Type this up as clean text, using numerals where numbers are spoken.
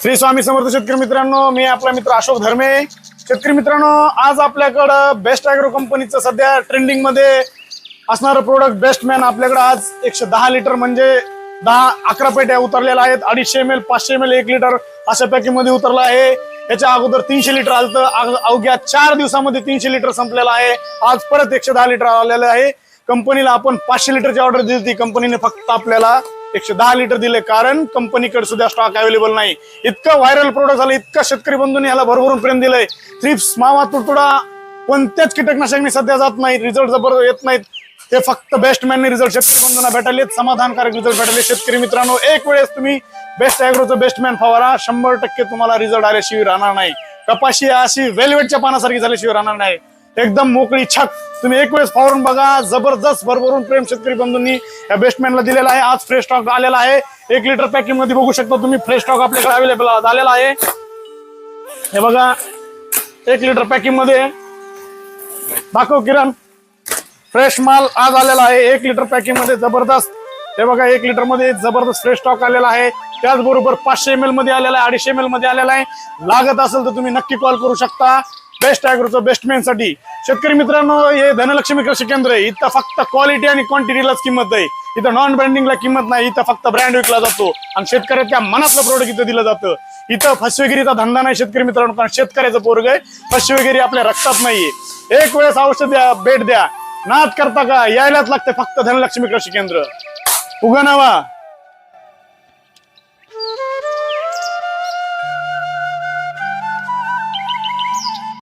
श्री स्वामी समर्थ शेतकरी मित्रांनो, मी आपला मित्र अशोक धर्मे। शेतकरी मित्रांनो, आज आपल्याकडं बेस्ट ॲग्रो कंपनीचं सध्या ट्रेंडिंग मध्ये असणारं प्रोडक्ट बेस्टमॅन आपल्याकडे आज 110 लिटर म्हणजे 11 पेट्या उतरलेल्या आहेत। 250 ml 500 ml 1 लिटर अशा पॅकिंग मध्ये उतरला आहे। याच्या अगोदर 300 लिटर आलं, अवघ्या 4 दिवसामध्ये 300 लिटर संपलेला आहे। आज परत 110 लिटर आलेलं आहे। कंपनीला आपण 500 लिटरची ऑर्डर दिली होती, कंपनीने फक्त आपल्याला 110 लिटर दिले, कारण कंपनीकडे सुद्धा स्टॉक अवेलेबल नाही। इतकं व्हायरल प्रोडक्ट झालं, इतकं शेतकरी बंधूंनी याला भरभरून प्रेम दिलंय। थ्रिप्स, मावा, तुडतुडा कोणत्याच कीटकनाशकांनी सध्या जात नाही, रिझल्ट जबर येत नाहीत। ते फक्त बेस्टमॅनने रिझल्ट शेतकरी बंधूंना भेटले, समाधानकारक रिझल्ट भेटले। शेतकरी मित्रांनो, एक वेळेस तुम्ही बेस्ट ॲग्रोचं बेस्टमॅन फवारा, 100% तुम्हाला रिझल्ट आल्याशिवाय राहणार नाही। कपाशी अशी वेलवेटच्या पानासारखी झाल्याशिवाय राहणार नाही, एकदम मोकळी छक। तुम्ही एक वेळेस फवारून बघा, जबरदस्त भरभरून प्रेम शेतकरी बंधूंनी या बेस्टमॅनला दिलेला आहे। आज फ्रेश स्टॉक आलेला आहे, 1 लिटर पॅकिंग मध्ये बघू शकता तुम्ही, फ्रेश स्टॉक आपल्याकडे अवेलेबल झालेला आहे। हे बघा, 1 लिटर पॅकिंग मध्ये दाखव किरण, फ्रेश माल आज आलेला आहे 1 लिटर पॅकिंग मध्ये, जबरदस्त। हे बघा, 1 लिटर मध्ये जबरदस्त फ्रेश स्टॉक आलेला आहे। त्याचबरोबर 500 ml मध्ये आलेला आहे, 250 ml मध्ये आलेला आहे। लागत असेल तर तुम्ही नक्की कॉल करू शकता बेस्ट ॲग्रोचं बेस्टमॅन साठी। शेतकरी मित्रांनो, हे धनलक्ष्मी कृषी केंद्र आहे, इथं फक्त क्वालिटी आणि क्वांटिटीलाच किंमत आहे। इथं नॉन ब्रँडिंगला किंमत नाही, इथं फक्त ब्रँड विकला जातो आणि शेतकऱ्याच्या मनातलं प्रोडक्ट इथं दिलं जातं। इथं फसवेगिरीचा धंदा नाही शेतकरी मित्रांनो, कारण शेतकऱ्याचं पोरग आहे, फसवेगिरी आपल्या रक्तात नाहीये। एक वेळेस औषध द्या, भेट द्या, नाद करता का, यायलाच लागते फक्त धनलक्ष्मी कृषी केंद्र, उगा नावा।